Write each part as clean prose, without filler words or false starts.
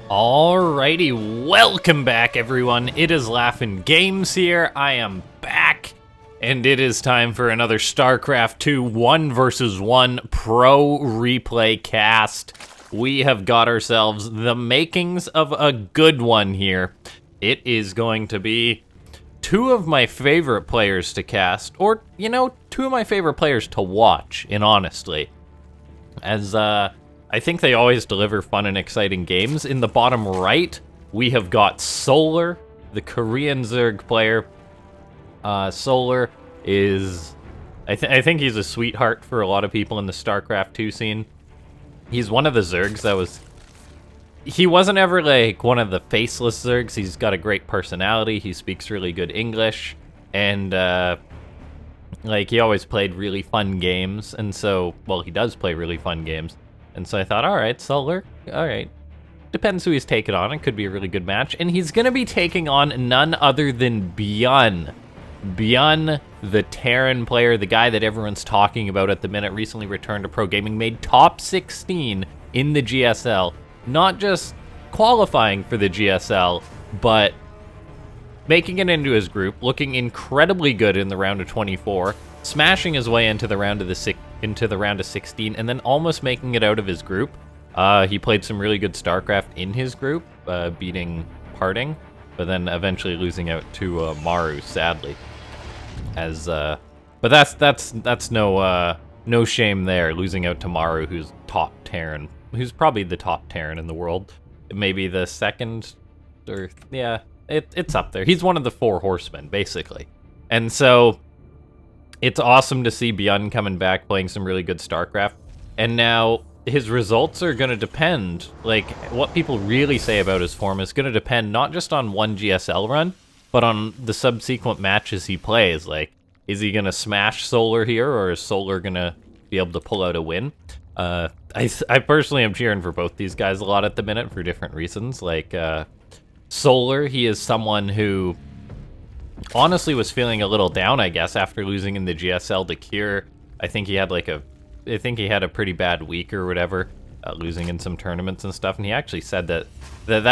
Alrighty, welcome back everyone. It is LaughNgamez here. I am back, and it is time for another Starcraft 2 1 vs 1 pro replay cast. We have got ourselves the makings of a good one here. It is going to be two of my favorite players to cast, or, you know, two of my favorite players to watch, in honestly. As, I think they always deliver fun and exciting games. In the bottom right, we have got Solar, the Korean Zerg player. Solar is... I think he's a sweetheart for a lot of people in the StarCraft 2 scene. He's one of the Zergs that was... He wasn't ever, like, one of the faceless Zergs. He's got a great personality. He speaks really good English. And, like, he always played really fun games. And so, well, he does play really fun games. And so I thought, alright, Solar, alright. Depends who he's taking on. It could be a really good match. And he's going to be taking on none other than ByuN. ByuN, the Terran player, the guy that everyone's talking about at the minute, recently returned to pro gaming, made top 16 in the GSL. Not just qualifying for the GSL, but making it into his group, looking incredibly good in the round of 24, smashing his way into the round of 16, and then almost making it out of his group. He played some really good StarCraft in his group, beating Parting, but then eventually losing out to Maru, sadly. But that's no shame there, losing out to Maru, who's top Terran, who's probably the top Terran in the world, maybe the second, or yeah, it's up there. He's one of the 4 horsemen, basically, and so. It's awesome to see ByuN coming back, playing some really good StarCraft. And now, his results are going to depend, like, what people really say about his form is going to depend not just on one GSL run, but on the subsequent matches he plays. Like, is he going to smash Solar here, or is Solar going to be able to pull out a win? I personally am cheering for both these guys a lot at the minute for different reasons. Like, Solar, he is someone who... honestly was feeling a little down, I guess, after losing in the GSL to Cure. I think he had a pretty bad week or whatever, losing in some tournaments and stuff, and he actually said that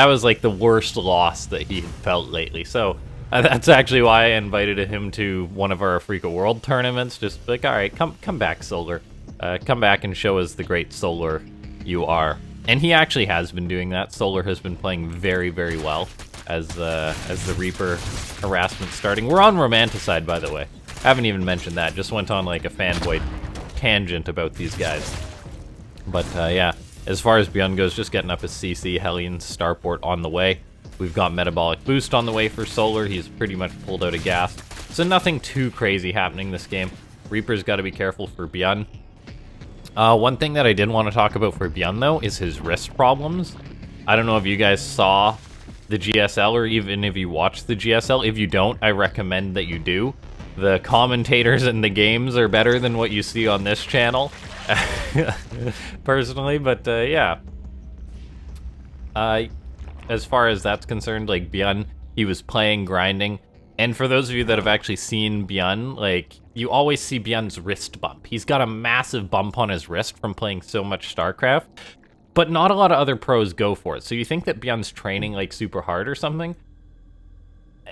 was like the worst loss that he had felt lately. So that's actually why I invited him to one of our Africa World tournaments, just like, all right, come back, Solar. Come back and show us the great Solar you are. And he actually has been doing that. Solar has been playing very, very well. As the Reaper harassment's starting. We're on Romanticide, by the way. Haven't even mentioned that. Just went on like a fanboy tangent about these guys. But yeah, as far as ByuN goes, just getting up his CC, Hellions, Starport on the way. We've got Metabolic Boost on the way for Solar. He's pretty much pulled out of gas. So nothing too crazy happening this game. Reaper's got to be careful for ByuN. One thing that I did want to talk about for ByuN, though, is his wrist problems. I don't know if you guys saw the GSL, or even if you watch the GSL. If you don't, I recommend that you do. The commentators in the games are better than what you see on this channel, personally, but yeah. As far as that's concerned, like, ByuN, he was playing, grinding, and for those of you that have actually seen ByuN, like, you always see ByuN's wrist bump. He's got a massive bump on his wrist from playing so much StarCraft. But not a lot of other pros go for it. So you think that ByuN's training, like, super hard or something?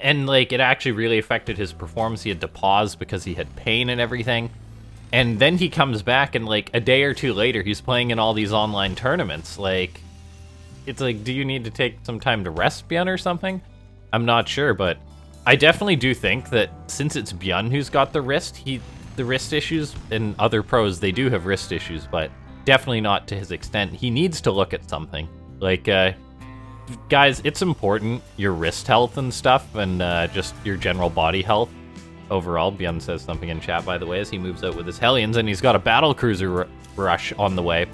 And, like, it actually really affected his performance. He had to pause because he had pain and everything. And then he comes back, and, like, a day or two later, he's playing in all these online tournaments. Like, it's like, do you need to take some time to rest, ByuN, or something? I'm not sure, but I definitely do think that since it's ByuN who's got the wrist issues, and other pros, they do have wrist issues, but... definitely not to his extent. He needs to look at something. Like, guys, it's important, your wrist health and stuff, and just your general body health overall. ByuN says something in chat, by the way, as he moves out with his Hellions, and he's got a battle cruiser rush on the way.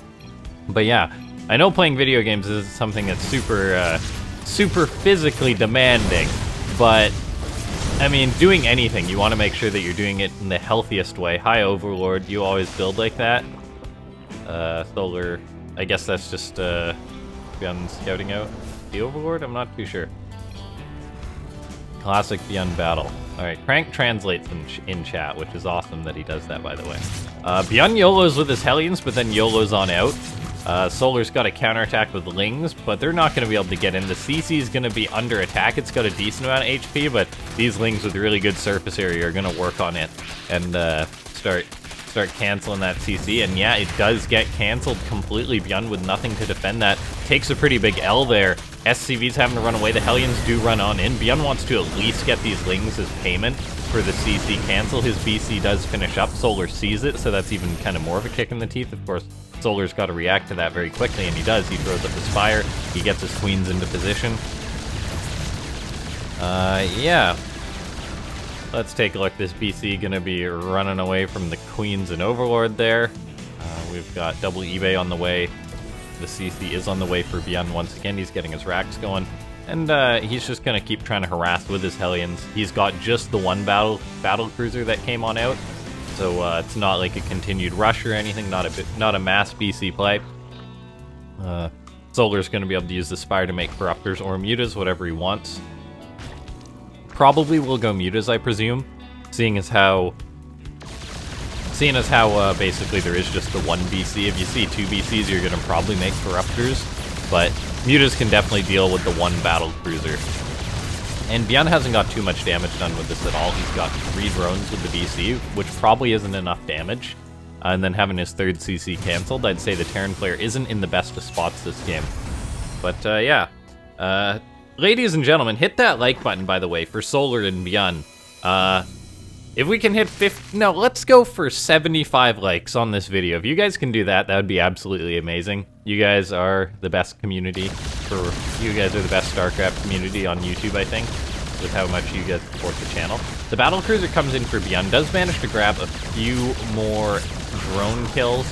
But yeah, I know playing video games is something that's super physically demanding, but I mean, doing anything, you want to make sure that you're doing it in the healthiest way. Hi, Overlord, you always build like that? Solar, I guess that's just, ByuN scouting out the Overlord? I'm not too sure. Classic ByuN battle. Alright, Crank translates in chat, which is awesome that he does that, by the way. ByuN YOLOs with his Hellions, but then YOLOs on out. Solar's got a counterattack with Lings, but they're not going to be able to get in. The CC's going to be under attack. It's got a decent amount of HP, but these Lings with really good surface area are going to work on it and start canceling that CC. And yeah, it does get canceled completely. ByuN with nothing to defend that. Takes a pretty big L there. SCV's having to run away. The Hellions do run on in. ByuN wants to at least get these Lings as payment for the CC cancel. His BC does finish up. Solar sees it, so that's even kind of more of a kick in the teeth. Of course, Solar's got to react to that very quickly, and he does. He throws up his fire. He gets his queens into position. Yeah. Let's take a look. This BC gonna be running away from the queens and Overlord there. We've got double eBay on the way. The CC is on the way for ByuN once again. He's getting his racks going. And he's just gonna keep trying to harass with his Hellions. He's got just the one battle cruiser that came on out. So it's not like a continued rush or anything, not a mass BC play. Solar's going to be able to use the Spire to make Corruptors or Mutas, whatever he wants. Probably will go Mutas, I presume, seeing as how basically there is just the one BC. If you see two BCs, you're going to probably make Corruptors, but Mutas can definitely deal with the one battle cruiser. And ByuN hasn't got too much damage done with this at all. He's got 3 drones with the BC, which probably isn't enough damage. And then having his 3rd CC cancelled, I'd say the Terran player isn't in the best of spots this game. But yeah. Ladies and gentlemen, hit that like button, by the way, for Solar and ByuN. If we can hit 50... No, let's go for 75 likes on this video. If you guys can do that, that would be absolutely amazing. You guys are the best community you guys are the best Starcraft community on YouTube, I think, with how much you guys support the channel. The battlecruiser comes in for ByuN, does manage to grab a few more drone kills.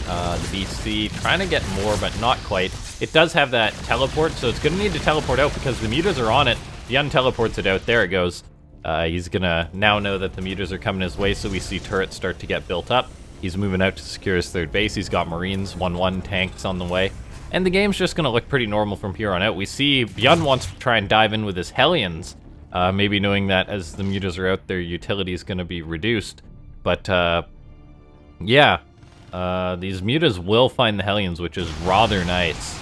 The BC trying to get more, but not quite. It does have that teleport, so it's going to need to teleport out because the mutas are on it. ByuN teleports it out. There it goes. He's going to now know that the mutas are coming his way, so we see turrets start to get built up. He's moving out to secure his 3rd base. He's got Marines, 1-1 tanks on the way. And the game's just going to look pretty normal from here on out. We see ByuN wants to try and dive in with his Hellions, maybe knowing that as the mutas are out, their utility is going to be reduced. But, yeah, these mutas will find the Hellions, which is rather nice.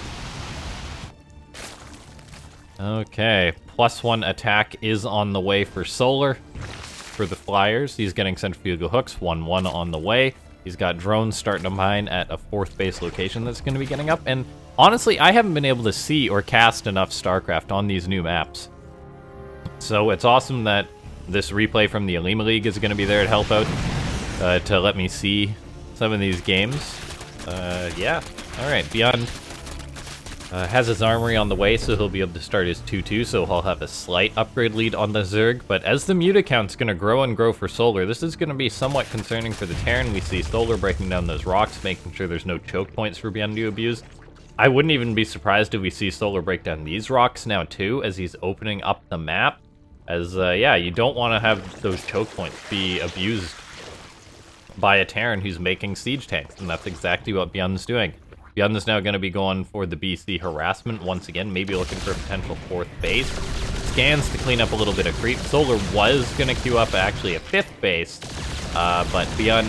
Okay, +1 attack is on the way for Solar. For the Flyers, he's getting centrifugal hooks, 1-1 on the way. He's got drones starting to mine at a 4th base location that's going to be getting up. And honestly, I haven't been able to see or cast enough StarCraft on these new maps. So it's awesome that this replay from the Alima League is going to be there to help out, to let me see some of these games. Yeah. Alright, ByuN has his armory on the way, so he'll be able to start his 2-2, so he'll have a slight upgrade lead on the Zerg. But as the muta count's going to grow and grow for Solar, this is going to be somewhat concerning for the Terran. We see Solar breaking down those rocks, making sure there's no choke points for ByuN to abuse. I wouldn't even be surprised if we see Solar break down these rocks now too, as he's opening up the map. As, yeah, you don't want to have those choke points be abused by a Terran who's making siege tanks, and that's exactly what ByuN's doing. ByuN is now going to be going for the BC harassment once again, maybe looking for a potential 4th base. Scans to clean up a little bit of creep. Solar was going to queue up actually a 5th base, but ByuN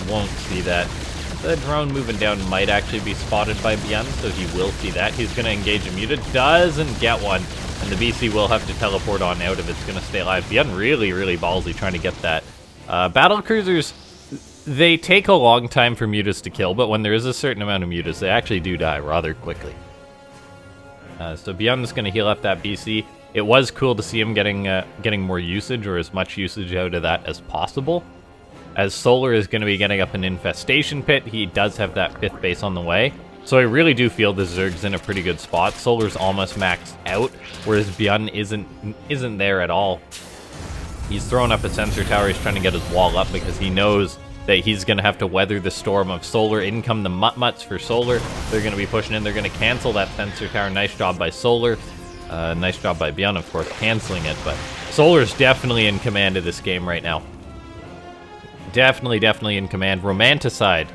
won't see that. The drone moving down might actually be spotted by ByuN, so he will see that. He's going to engage a muta, doesn't get one, and the BC will have to teleport on out if it's going to stay alive. ByuN really, really ballsy trying to get that. Battle cruisers, they take a long time for mutas to kill, but when there is a certain amount of mutas, they actually do die rather quickly. So ByuN's going to heal up that BC. It was cool to see him getting more usage, or as much usage out of that as possible. As Solar is going to be getting up an infestation pit, he does have that 5th base on the way. So I really do feel the Zerg's in a pretty good spot. Solar's almost maxed out, whereas ByuN isn't there at all. He's throwing up a sensor tower. He's trying to get his wall up because he knows that he's going to have to weather the storm of Solar. In come the Mutt-Mutts for Solar. They're going to be pushing in. They're going to cancel that sensor tower. Nice job by Solar. Nice job by ByuN, of course, canceling it. But Solar's definitely in command of this game right now. Definitely in command. Romanticide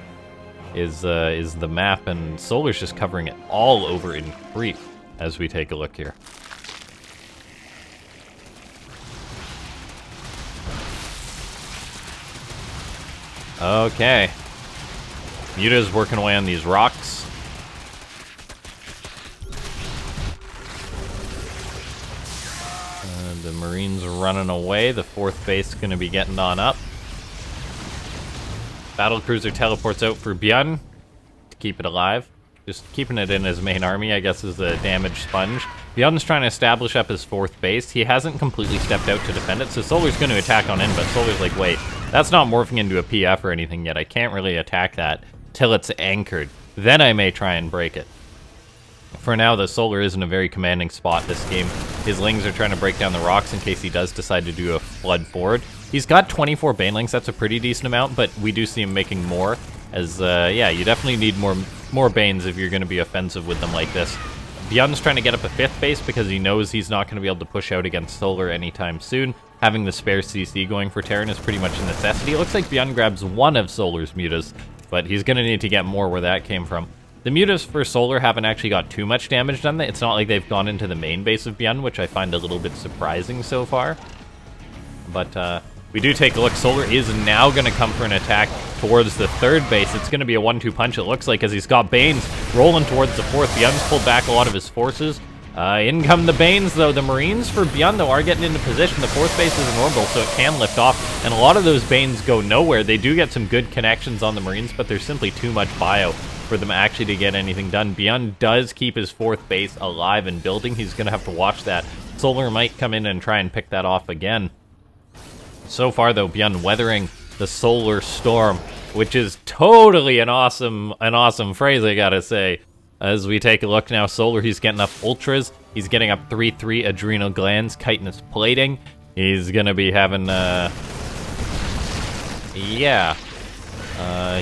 is the map, and Solar's just covering it all over in creep as we take a look here. Okay. Muta's working away on these rocks. The Marines are running away. The 4th base is going to be getting on up. Battlecruiser teleports out for ByuN to keep it alive. Just keeping it in his main army, I guess, is the damage sponge. ByuN's trying to establish up his 4th base. He hasn't completely stepped out to defend it, so Solar's going to attack on in, but Solar's like, wait, that's not morphing into a PF or anything yet. I can't really attack that till it's anchored. Then I may try and break it. For now, the Solar is in a very commanding spot this game. His Lings are trying to break down the rocks in case he does decide to do a flood forward. He's got 24 Banelings, that's a pretty decent amount, but we do see him making more. As, yeah, you definitely need more Banes if you're going to be offensive with them like this. ByuN's trying to get up a 5th base because he knows he's not going to be able to push out against Solar anytime soon. Having the spare CC going for Terran is pretty much a necessity. It looks like ByuN grabs one of Solar's Mutas, but he's going to need to get more where that came from. The Mutas for Solar haven't actually got too much damage done. It's not like they've gone into the main base of ByuN, which I find a little bit surprising so far. But we do take a look. Solar is now going to come for an attack towards the 3rd base. It's going to be a 1-2 punch, it looks like, as he's got Banes rolling towards the 4th. ByuN's pulled back a lot of his forces. In come the Banes, though. The Marines for ByuN, though, are getting into position. The 4th base is an orbital, so it can lift off. And a lot of those Banes go nowhere. They do get some good connections on the Marines, but there's simply too much bio for them actually to get anything done. ByuN does keep his 4th base alive and building. He's going to have to watch that. Solar might come in and try and pick that off again. So far, though, ByuN weathering the Solar Storm, which is totally an awesome phrase, I gotta say. As we take a look now, Solar, he's getting up Ultras. He's getting up 3-3 Adrenal Glands, Chitinous Plating. He's gonna be having,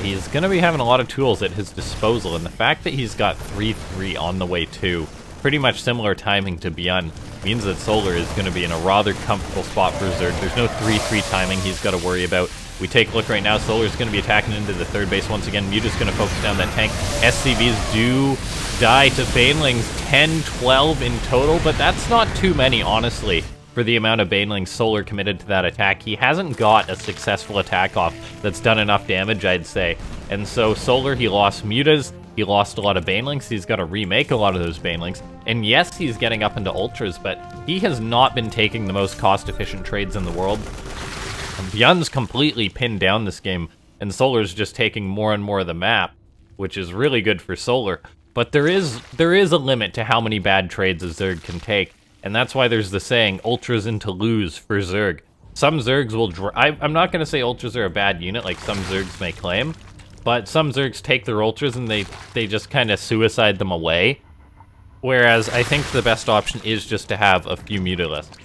he's gonna be having a lot of tools at his disposal, and the fact that he's got 3-3 on the way too, pretty much similar timing to ByuN, means that Solar is going to be in a rather comfortable spot for Zerg. There's no 3-3 timing he's got to worry about. We take a look right now. Solar's going to be attacking into the 3rd base once again. Muta's going to focus down that tank. SCVs do die to Banelings, 10-12 in total, but that's not too many, honestly, for the amount of Banelings Solar committed to that attack. He hasn't got a successful attack off that's done enough damage, I'd say. And so Solar, he lost Mutas. He lost a lot of Banelings. He's got to remake a lot of those Banelings. And yes, he's getting up into Ultras, but he has not been taking the most cost-efficient trades in the world. ByuN's completely pinned down this game, and Solar's just taking more and more of the map, which is really good for Solar. But there is a limit to how many bad trades a Zerg can take, and that's why there's the saying, Ultras into lose for Zerg. Some Zergs will... I'm not going to say Ultras are a bad unit like some Zergs may claim, but some Zergs take their Ultras and they just kind of suicide them away. Whereas I think the best option is just to have a few Mutalisks.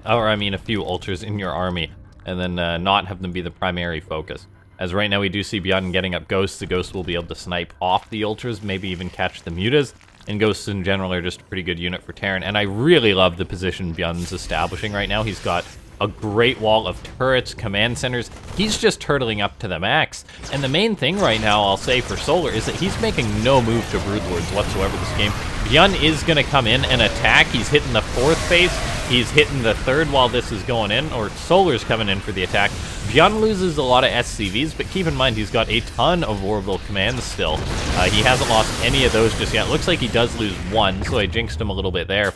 Or, I mean, a few Ultras in your army, and then not have them be the primary focus. As right now we do see ByuN getting up Ghosts. The Ghosts will be able to snipe off the Ultras, maybe even catch the Mutas. And Ghosts in general are just a pretty good unit for Terran. And I really love the position ByuN's establishing right now. He's got a great wall of turrets, command centers. He's just turtling up to the max. And the main thing right now, I'll say, for Solar is that he's making no move to Broodlords whatsoever this game. ByuN is going to come in and attack. He's hitting the 4th base. He's hitting the 3rd while this is going in, or Solar's coming in for the attack. ByuN loses a lot of SCVs, but keep in mind he's got a ton of orbital commands still. He hasn't lost any of those just yet. Looks like he does lose one, so I jinxed him a little bit there.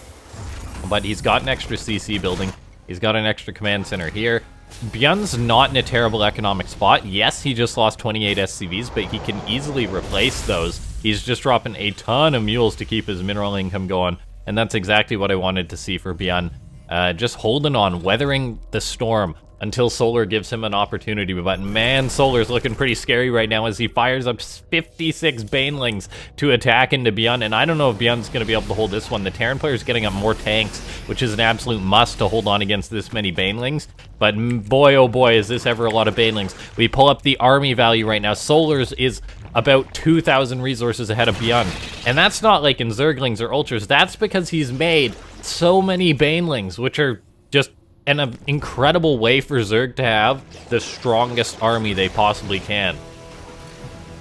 But he's got an extra CC building. He's got an extra command center here. ByuN's not in a terrible economic spot. Yes, he just lost 28 SCVs, but he can easily replace those. He's just dropping a ton of mules to keep his mineral income going, and that's exactly what I wanted to see for ByuN. Just holding on, weathering the storm until Solar gives him an opportunity. But man, Solar's looking pretty scary right now as he fires up 56 Banelings to attack into ByuN. And I don't know if ByuN's going to be able to hold this one. The Terran player's getting up more tanks, which is an absolute must to hold on against this many Banelings. But boy, oh boy, is this ever a lot of Banelings. We pull up the army value right now. Solar's is about 2,000 resources ahead of ByuN. And that's not like in Zerglings or Ultras. That's because he's made so many Banelings, which are just an incredible way for Zerg to have the strongest army they possibly can.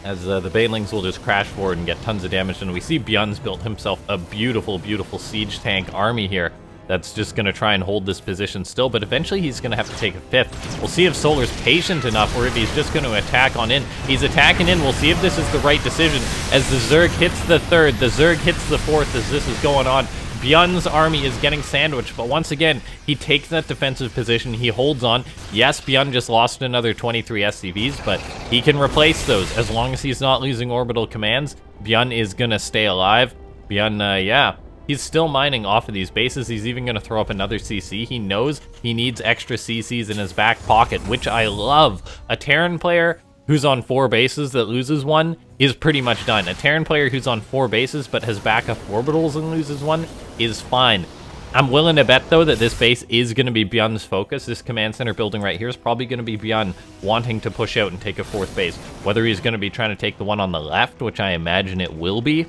As the Banelings will just crash forward and get tons of damage. And we see ByuN's built himself a beautiful, beautiful siege tank army here. that's just going to try and hold this position still, but eventually he's going to have to take a 5th. We'll see if Solar's patient enough or if he's just going to attack on in. He's attacking in. We'll see if this is the right decision. As the Zerg hits the 3rd, the Zerg hits the 4th as this is going on. ByuN's army is getting sandwiched, but once again, he takes that defensive position, he holds on. Yes, ByuN just lost another 23 SCVs, but he can replace those. As long as he's not losing orbital commands, ByuN is gonna stay alive. ByuN, yeah, he's still mining off of these bases. He's even gonna throw up another CC. He knows he needs extra CCs in his back pocket, which I love. A Terran player who's on 4 bases that loses one is pretty much done. A Terran player who's on 4 bases but has backup orbitals and loses one is fine. I'm willing to bet, though, that this base is going to be ByuN's focus. This command center building right here is probably going to be ByuN wanting to push out and take a 4th base. Whether he's going to be trying to take the one on the left, which I imagine it will be,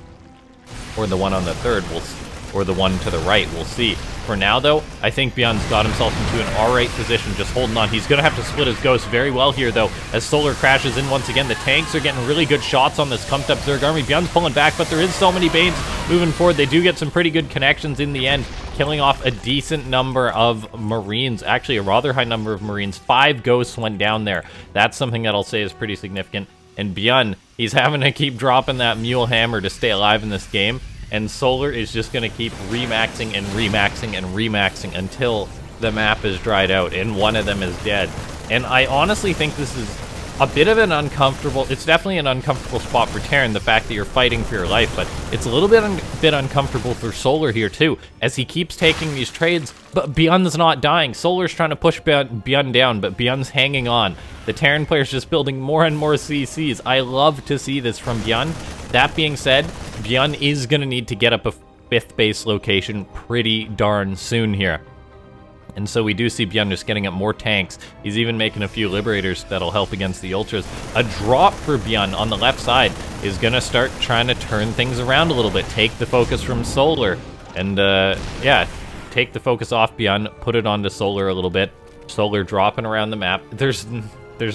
or the one on the 3rd, or the one to the right, we'll see. For now, though, I think ByuN's got himself into an alright position, just holding on. He's going to have to split his ghost very well here, though, as Solar crashes in once again. The tanks are getting really good shots on this pumped-up Zerg army. ByuN's pulling back, but there is so many Banes moving forward. They do get some pretty good connections in the end, killing off a decent number of Marines. Actually, a rather high number of Marines. 5 ghosts went down there. That's something that I'll say is pretty significant. And ByuN, he's having to keep dropping that Mule Hammer to stay alive in this game. And Solar is just going to keep remaxing and remaxing and remaxing until the map is dried out and one of them is dead. And I honestly think this is a bit of an uncomfortable, it's definitely an uncomfortable spot for Terran, the fact that you're fighting for your life, but it's a little bit uncomfortable for Solar here too, as he keeps taking these trades, but ByuN's not dying. Solar's trying to push ByuN down, but ByuN's hanging on. The Terran player's just building more and more CCs. I love to see this from ByuN. That being said, ByuN is going to need to get up a 5th base location pretty darn soon here. And so we do see ByuN just getting up more tanks. He's even making a few Liberators that'll help against the Ultras. A drop for ByuN on the left side is going to start trying to turn things around a little bit. Take the focus from Solar. And, yeah, take the focus off ByuN, put it onto Solar a little bit. Solar dropping around the map. There's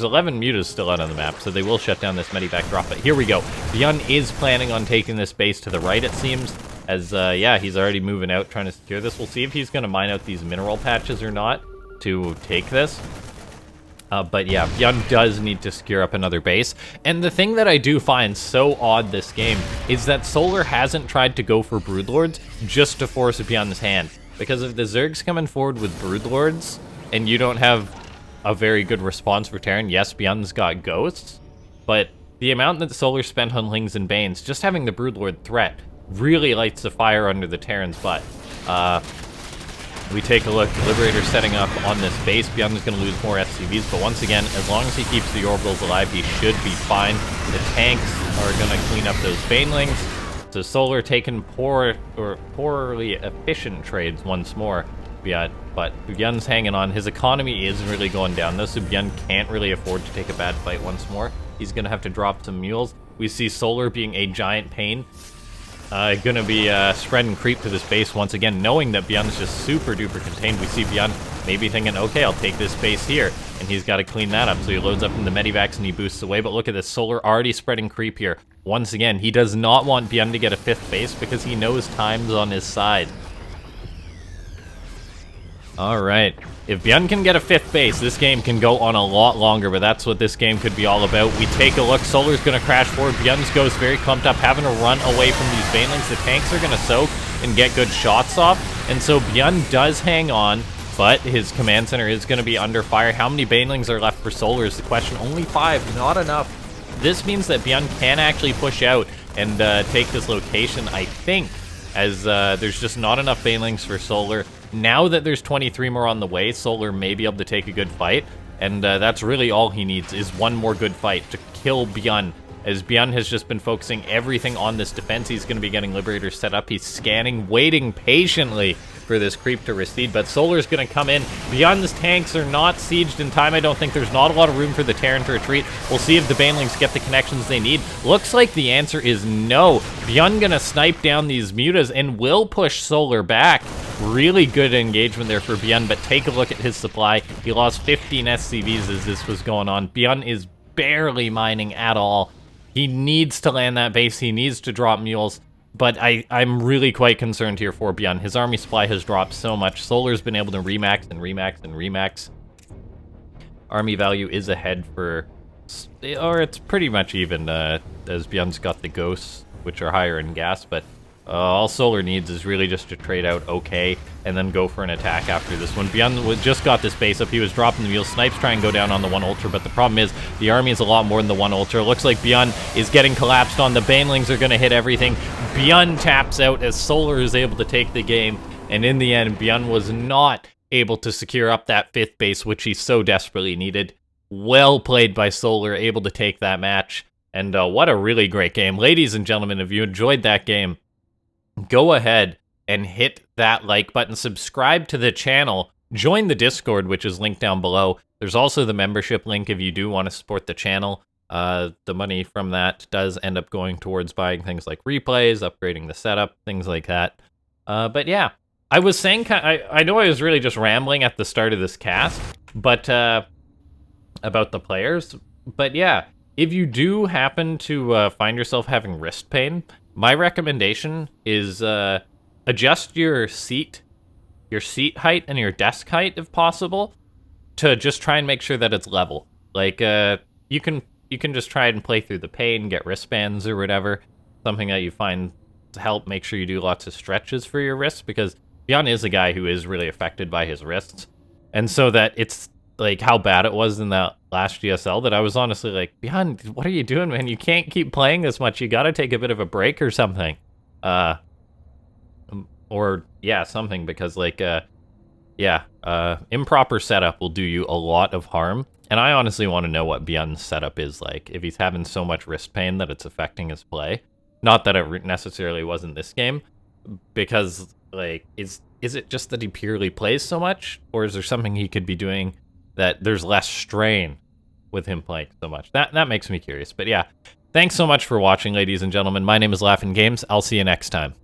11 mutas still out on the map, so they will shut down this medivac drop. But here we go. ByuN is planning on taking this base to the right, it seems. As, yeah, he's already moving out, trying to secure this. We'll see if he's going to mine out these mineral patches or not to take this. But yeah, ByuN does need to secure up another base. And the thing that I do find so odd this game is that Solar hasn't tried to go for Broodlords just to force ByuN's hand. Because if the Zerg's coming forward with Broodlords, and you don't have a very good response for Terran, yes, ByuN's got Ghosts, but the amount that Solar spent on Lings and Banes, just having the Broodlord threat, really lights the fire under the Terran's butt. We take a look, Liberator setting up on this base. ByuN is going to lose more SCVs, but once again, as long as he keeps the orbitals alive, he should be fine. The tanks are going to clean up those Banelings. So Solar taking poorly efficient trades once more. But ByuN's hanging on. His economy is really going down, though, so ByuN can't really afford to take a bad fight once more. He's going to have to drop some mules. We see Solar being a giant pain. Gonna be spreading creep to this base once again, knowing that ByuN's just super duper contained. We see ByuN maybe thinking, okay, I'll take this base here, and he's got to clean that up. So he loads up in the medivacs and he boosts away. But look at this, Solar already spreading creep here. Once again, he does not want ByuN to get a 5th base because he knows time's on his side. Alright, if ByuN can get a 5th base, this game can go on a lot longer, but that's what this game could be all about. We take a look, Solar's going to crash forward, ByuN's Ghost very clumped up, having to run away from these Banelings. The tanks are going to soak and get good shots off, and so ByuN does hang on, but his command center is going to be under fire. How many Banelings are left for Solar is the question. Only 5, not enough. This means that ByuN can actually push out and take this location, I think, as there's just not enough Banelings for Solar. Now that there's 23 more on the way, Solar may be able to take a good fight, and that's really all he needs, is one more good fight to kill ByuN. As ByuN has just been focusing everything on this defense, he's going to be getting Liberators set up. He's scanning, waiting patiently for this creep to recede, but Solar's going to come in. ByuN's tanks are not sieged in time, I don't think. There's not a lot of room for the Terran to retreat. We'll see if the Banelings get the connections they need. Looks like the answer is no. ByuN going to snipe down these mutas and will push Solar back. Really good engagement there for ByuN, but take a look at his supply. He lost 15 SCVs as this was going on. ByuN is barely mining at all. He needs to land that base. He needs to drop mules. But I'm really quite concerned here for ByuN. His army supply has dropped so much. Solar's been able to remax and remax and remax. Army value is ahead for... Or it's pretty much even, as ByuN's got the ghosts, which are higher in gas, but all Solar needs is really just to trade out okay, and then go for an attack after this one. ByuN just got this base up. He was dropping the wheel. Snipes try and go down on the 1 Ultra, but the problem is the army is a lot more than the 1 Ultra. It looks like ByuN is getting collapsed on. The Banelings are going to hit everything. ByuN taps out as Solar is able to take the game, and in the end, ByuN was not able to secure up that 5th base, which he so desperately needed. Well played by Solar, able to take that match, and what a really great game. Ladies and gentlemen, if you enjoyed that game, go ahead and hit that like button, subscribe to the channel, join the Discord, which is linked down below. There's also the membership link if you do want to support the channel. The money from that does end up going towards buying things like replays, upgrading the setup, things like that. But yeah, I was saying, I know I was really just rambling at the start of this cast, but about the players. But yeah, if you do happen to find yourself having wrist pain, my recommendation is adjust your seat height and your desk height if possible, to just try and make sure that it's level. Like you can just try and play through the pain, get wristbands or whatever, something that you find to help make sure you do lots of stretches for your wrists, because ByuN is a guy who is really affected by his wrists, and so that it's like how bad it was in that last GSL that I was honestly like, ByuN, what are you doing, man? You can't keep playing this much. You gotta take a bit of a break or something. Or, yeah, something, because, like, improper setup will do you a lot of harm. And I honestly want to know what ByuN's setup is like, if he's having so much wrist pain that it's affecting his play. Not that it necessarily wasn't this game, because, like, is it just that he purely plays so much? Or is there something he could be doing that there's less strain with him playing so much? That makes me curious. But yeah, thanks so much for watching, ladies and gentlemen. My name is LaughNgamez. I'll see you next time.